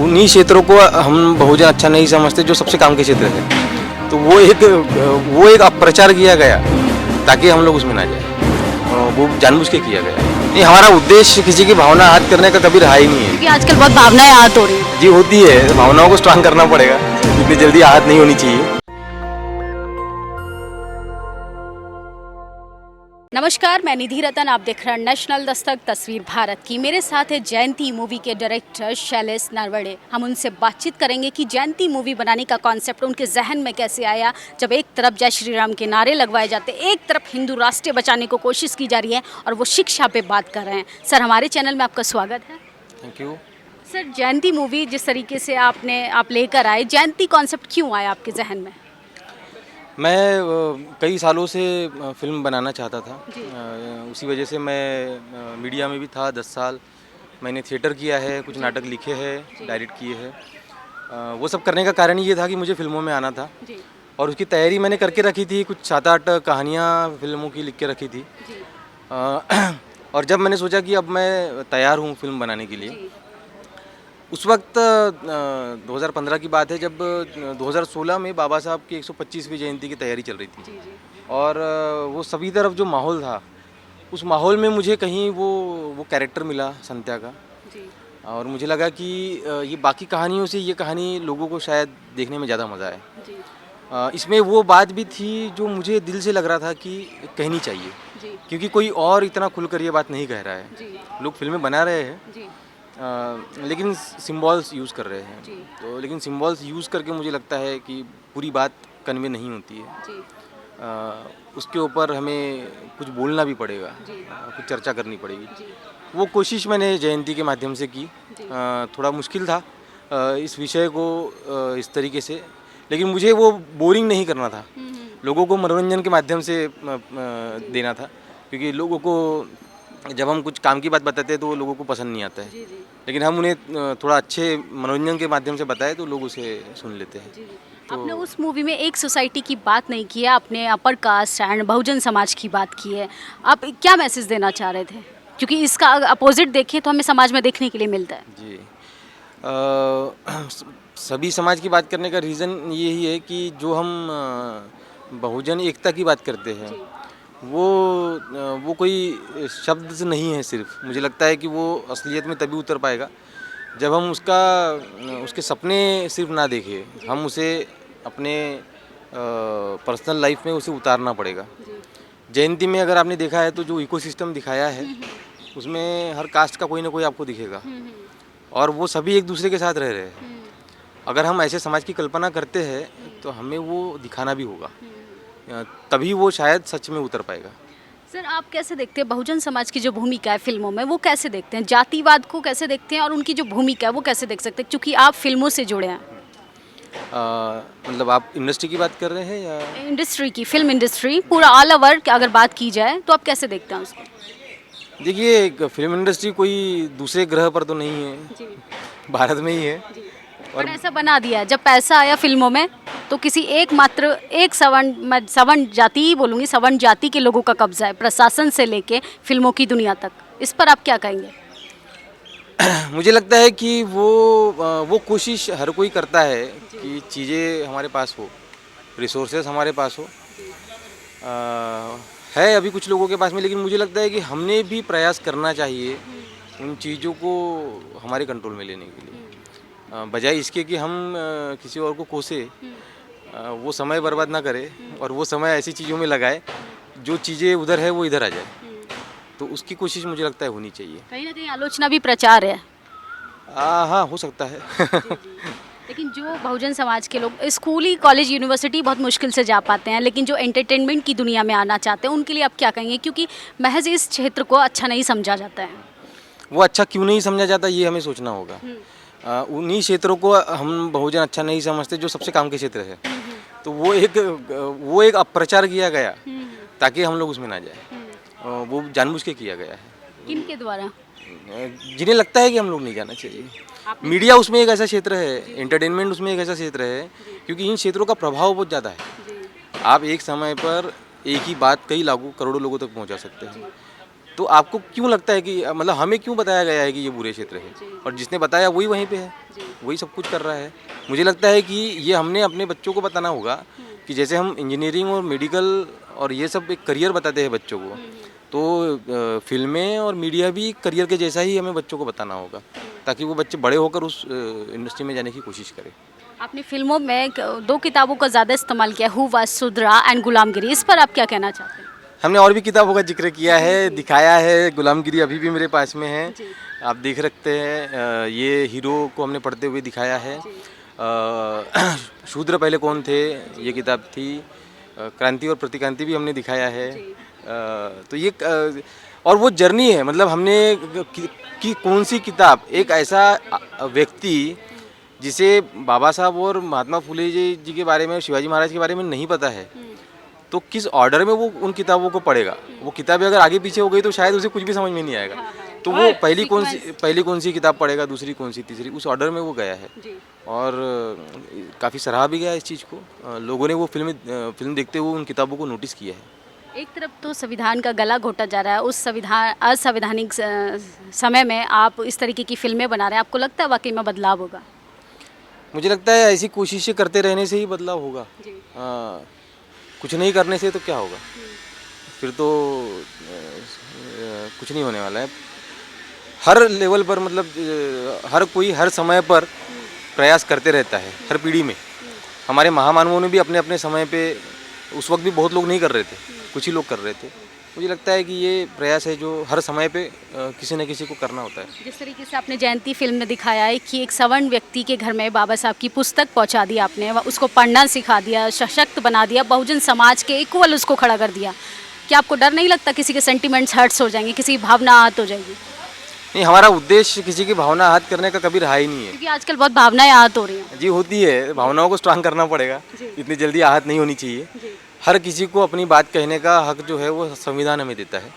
उन्हीं क्षेत्रों को हम बहुजन अच्छा नहीं समझते जो सबसे काम के क्षेत्र है। तो वो एक अपप्रचार किया गया ताकि हम लोग उसमें ना जाए। वो जानबूझ के किया गया। नहीं, हमारा उद्देश्य किसी की भावना आहत करने का कभी रहा ही नहीं है। क्योंकि आजकल बहुत भावनाएं आहत हो रही हैं। जी होती है, भावनाओं को स्ट्रांग करना पड़ेगा, इतनी जल्दी आहत नहीं होनी चाहिए। नमस्कार, मैं निधि रतन, आप देख रहे हैं नेशनल दस्तक तस्वीर भारत की। मेरे साथ है जयंती मूवी के डायरेक्टर शैलेश नरवड़े। हम उनसे बातचीत करेंगे कि जयंती मूवी बनाने का कॉन्सेप्ट उनके जहन में कैसे आया, जब एक तरफ जय श्री राम के नारे लगवाए जाते, एक तरफ हिंदू राष्ट्र बचाने को कोशिश की जा रही है और वो शिक्षा पे बात कर रहे हैं। सर, हमारे चैनल में आपका स्वागत है। Thank you. Sir, Jayanti movie जिस तरीके से आप लेकर आए, जयंती कॉन्सेप्ट क्यों आया आपके जहन में? मैं कई सालों से फिल्म बनाना चाहता था। उसी वजह से मैं मीडिया में भी था 10 साल। मैंने थिएटर किया है, कुछ नाटक लिखे हैं, डायरेक्ट किए हैं। वो सब करने का कारण ये था कि मुझे फिल्मों में आना था और उसकी तैयारी मैंने करके रखी थी। कुछ 7-8 कहानियाँ फिल्मों की लिख के रखी थी। और जब मैंने सोचा कि अब मैं तैयार हूँ फिल्म बनाने के लिए, उस वक्त 2015 की बात है, जब 2016 में बाबा साहब की 125वीं जयंती की तैयारी चल रही थी। और वो सभी तरफ जो माहौल था, उस माहौल में मुझे कहीं वो कैरेक्टर मिला संध्या का। और मुझे लगा कि ये बाकी कहानियों से ये कहानी लोगों को शायद देखने में ज़्यादा मज़ा आए। इसमें वो बात भी थी जो मुझे दिल से लग रहा था कि कहनी चाहिए, क्योंकि कोई और इतना खुलकर ये बात नहीं कह रहा है। लोग फिल्में बना रहे हैं लेकिन सिम्बॉल्स यूज़ कर रहे हैं। तो लेकिन सिम्बॉल्स यूज़ करके मुझे लगता है कि पूरी बात कन्वे नहीं होती है। उसके ऊपर हमें कुछ बोलना भी पड़ेगा, कुछ चर्चा करनी पड़ेगी। वो कोशिश मैंने जयंती के माध्यम से की। थोड़ा मुश्किल था इस विषय को इस तरीके से, लेकिन मुझे वो बोरिंग नहीं करना था। लोगों को मनोरंजन के माध्यम से देना था, क्योंकि लोगों को जब हम कुछ काम की बात बताते हैं तो वो लोगों को पसंद नहीं आता है। लेकिन हम उन्हें थोड़ा अच्छे मनोरंजन के माध्यम से बताएं तो लोग उसे सुन लेते हैं। तो आपने उस मूवी में एक सोसाइटी की बात नहीं की है, आपने upper caste and Bahujan Samaj की बात की है। आप क्या मैसेज देना चाह रहे थे? क्योंकि इसका अपोजिट देखें तो हमें समाज में देखने के लिए मिलता है। जी, सभी समाज की बात करने का रीज़न यही है कि जो हम बहुजन एकता की बात करते हैं, वो कोई शब्द से नहीं है सिर्फ। मुझे लगता है कि वो असलियत में तभी उतर पाएगा जब हम उसके सपने सिर्फ ना देखें, हम उसे अपने पर्सनल लाइफ में उसे उतारना पड़ेगा। जयंती में अगर आपने देखा है तो जो इकोसिस्टम दिखाया है, उसमें हर कास्ट का कोई ना कोई आपको दिखेगा और वो सभी एक दूसरे के साथ रह रहे हैं। अगर हम ऐसे समाज की कल्पना करते हैं तो हमें वो दिखाना भी होगा, तभी वो शायद सच में उतर पाएगा। सर, आप कैसे देखते हैं बहुजन समाज की जो भूमिका है फिल्मों में, वो कैसे देखते हैं? जातिवाद को कैसे देखते हैं और उनकी जो भूमिका है वो कैसे देख सकते हैं, क्योंकि आप फिल्मों से जुड़े हैं? मतलब आप इंडस्ट्री की बात कर रहे हैं या इंडस्ट्री की, फिल्म इंडस्ट्री पूरा ऑल ओवर अगर बात की जाए तो आप कैसे देखते हैं उसको? देखिए, फिल्म इंडस्ट्री कोई दूसरे ग्रह पर तो नहीं है, भारत में ही है। और ऐसा बना दिया है, जब पैसा आया फिल्मों में तो किसी एक सवर्ण जाति ही बोलूँगी, सवर्ण जाति के लोगों का कब्जा है, प्रशासन से लेके फिल्मों की दुनिया तक। इस पर आप क्या कहेंगे? मुझे लगता है कि वो कोशिश हर कोई करता है कि चीज़ें हमारे पास हो, रिसोर्सेज हमारे पास हो। है अभी कुछ लोगों के पास में, लेकिन मुझे लगता है कि हमने भी प्रयास करना चाहिए उन चीज़ों को हमारे कंट्रोल में लेने के लिए, बजाय इसके कि हम किसी और को कोसे। वो समय बर्बाद ना करे और वो समय ऐसी चीज़ों में लगाए जो चीज़ें उधर है वो इधर आ जाए। तो उसकी कोशिश मुझे लगता है होनी चाहिए। कहीं ना कहीं आलोचना भी प्रचार है। हाँ, हो सकता है। लेकिन जो बहुजन समाज के लोग स्कूली, कॉलेज, यूनिवर्सिटी बहुत मुश्किल से जा पाते हैं, लेकिन जो एंटरटेनमेंट की दुनिया में आना चाहते हैं उनके लिए आप क्या कहेंगे? क्योंकि महज इस क्षेत्र को अच्छा नहीं समझा जाता है। वो अच्छा क्यों नहीं समझा जाता, ये हमें सोचना होगा। उन्हीं क्षेत्रों को हम बहुजन अच्छा नहीं समझते जो सबसे काम के क्षेत्र है। तो वो एक अपप्रचार किया गया ताकि हम लोग उसमें ना जाए। वो जानबूझ के किया गया है। किनके द्वारा? जिन्हें लगता है कि हम लोग नहीं जाना चाहिए। मीडिया उसमें एक ऐसा क्षेत्र है, एंटरटेनमेंट उसमें एक ऐसा क्षेत्र है, क्योंकि इन क्षेत्रों का प्रभाव बहुत ज़्यादा है। आप एक समय पर एक ही बात कई करोड़ों लोगों तक पहुंचा सकते हैं। तो आपको क्यों लगता है कि मतलब हमें क्यों बताया गया है कि ये बुरे क्षेत्र है, और जिसने बताया वही वहीं पे है, वही सब कुछ कर रहा है। मुझे लगता है कि ये हमने अपने बच्चों को बताना होगा कि जैसे हम इंजीनियरिंग और मेडिकल और ये सब एक करियर बताते हैं बच्चों को, तो फिल्में और मीडिया भी करियर के जैसा ही हमें बच्चों को बताना होगा, ताकि वो बच्चे बड़े होकर उस इंडस्ट्री में जाने की कोशिश करें। आपने फिल्मों में 2 किताबों का ज़्यादा इस्तेमाल किया, हु वाज सुधरा एंड गुलामगिरी, इस पर आप क्या कहना चाहते हैं? हमने और भी किताबों का जिक्र किया है, दिखाया है। गुलामगिरी अभी भी मेरे पास में है, आप देख सकते हैं। ये हीरो को हमने पढ़ते हुए दिखाया है। शूद्र पहले कौन थे, ये किताब थी। क्रांति और प्रतिक्रांति भी हमने दिखाया है। तो ये और वो जर्नी है, मतलब हमने कि कौन सी किताब एक ऐसा व्यक्ति जिसे बाबा साहब और महात्मा फुले जी के बारे में, शिवाजी महाराज के बारे में नहीं पता है, तो किस ऑर्डर में वो उन किताबों को पढ़ेगा। वो किताबें अगर आगे पीछे हो गई तो शायद उसे कुछ भी समझ में नहीं आएगा। तो वो पहली कौन सी किताब पढ़ेगा, दूसरी कौन सी, तीसरी, उस ऑर्डर में वो गया है। और काफ़ी सराहा भी गया इस चीज़ को। लोगों ने वो फिल्म देखते हुए उन किताबों को नोटिस किया है। एक तरफ तो संविधान का गला घोटा जा रहा है, उस असंवैधानिक समय में आप इस तरीके की फिल्में बना रहे हैं, आपको लगता है वाकई में बदलाव होगा? मुझे लगता है ऐसी कोशिशें करते रहने से ही बदलाव होगा। कुछ नहीं करने से तो क्या होगा, फिर तो कुछ नहीं होने वाला है। हर लेवल पर, मतलब हर कोई हर समय पर प्रयास करते रहता है, हर पीढ़ी में। हमारे महामानवों ने भी अपने अपने समय पे, उस वक्त भी बहुत लोग नहीं कर रहे थे, कुछ ही लोग कर रहे थे। मुझे लगता है कि ये प्रयास है जो हर समय पे किसी न किसी को करना होता है। जिस तरीके से आपने जयंती फिल्म में दिखाया है कि एक सवर्ण व्यक्ति के घर में बाबा साहब की पुस्तक पहुंचा दी आपने, उसको पढ़ना सिखा दिया, सशक्त बना दिया, बहुजन समाज के इक्वल उसको खड़ा कर दिया, क्या आपको डर नहीं लगता किसी के सेंटिमेंट्स हर्ट्स हो जाएंगे, किसी की भावना आहत हो जाएगी? नहीं, हमारा उद्देश्य किसी की भावना आहत करने का कभी रहा ही नहीं है। क्योंकि आजकल बहुत भावनाएं आहत हो रही हैं। जी, होती है, भावनाओं को स्ट्रांग करना पड़ेगा, इतनी जल्दी आहत नहीं होनी चाहिए। हर किसी को अपनी बात कहने का हक जो है वो संविधान हमें देता है।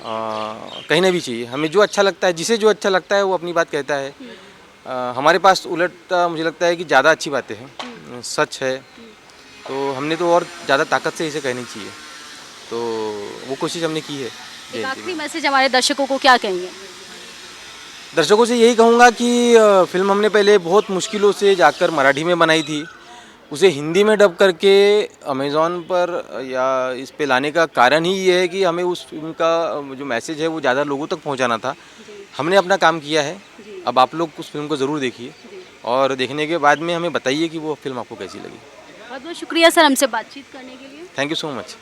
कहना भी चाहिए, हमें जो अच्छा लगता है, जिसे जो अच्छा लगता है वो अपनी बात कहता है। हमारे पास उलट मुझे लगता है कि ज़्यादा अच्छी बातें हैं, सच है, तो हमने तो और ज़्यादा ताकत से इसे कहनी चाहिए, तो वो कोशिश हमने की है। एक आखिरी मैसेज हमारे दर्शकों को क्या कहेंगे? दर्शकों से यही कहूँगा कि फिल्म हमने पहले बहुत मुश्किलों से जाकर मराठी में बनाई थी, उसे हिंदी में डब करके अमेज़ॉन पर या इस पे लाने का कारण ही ये है कि हमें उस फिल्म का जो मैसेज है वो ज़्यादा लोगों तक पहुंचाना था। हमने अपना काम किया है, अब आप लोग उस फिल्म को ज़रूर देखिए और देखने के बाद में हमें बताइए कि वो फिल्म आपको कैसी लगी। बहुत बहुत शुक्रिया सर हमसे बातचीत करने के लिए। Thank you so much.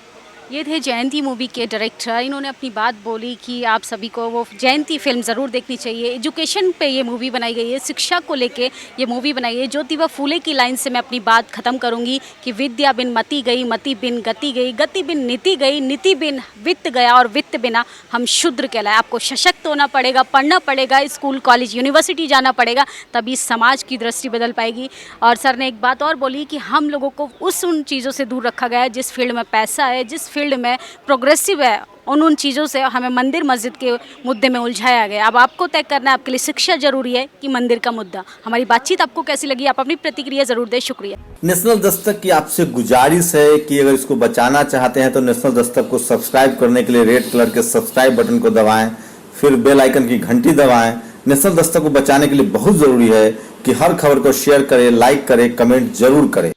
ये थे जयंती मूवी के डायरेक्टर, इन्होंने अपनी बात बोली कि आप सभी को वो जयंती फिल्म ज़रूर देखनी चाहिए। एजुकेशन पे ये मूवी बनाई गई है, शिक्षा को लेके ये मूवी बनाई है। ज्योतिबा फूले की लाइन से मैं अपनी बात ख़त्म करूँगी कि विद्या बिन मति गई, मति बिन गति गई, गति बिन नीति गई, नीति बिन वित्त गया और वित्त बिना हम शूद्र कहलाए। आपको सशक्त होना पड़ेगा, पढ़ना पड़ेगा, स्कूल कॉलेज यूनिवर्सिटी जाना पड़ेगा, तभी समाज की दृष्टि बदल पाएगी। और सर ने एक बात और बोली कि हम लोगों को उन चीज़ों से दूर रखा गया है जिस फील्ड में पैसा है, जिस फील्ड में प्रोग्रेसिव है, उन चीज़ों से हमें मंदिर मस्जिद के मुद्दे में उलझाया गया। अब आपको तय करना है, आपके लिए शिक्षा जरूरी है कि मंदिर का मुद्दा। हमारी बातचीत आपको कैसी लगी, आप अपनी प्रतिक्रिया जरूर दें। शुक्रिया। नेशनल दस्तक की आपसे गुजारिश है कि अगर इसको बचाना चाहते हैं तो नेशनल दस्तक को सब्सक्राइब करने के लिए रेड कलर के सब्सक्राइब बटन को दबाएं, फिर बेल आइकन की घंटी दबाएं। नेशनल दस्तक को बचाने के लिए बहुत जरूरी है कि हर खबर को शेयर करें, लाइक करें, कमेंट जरूर करें।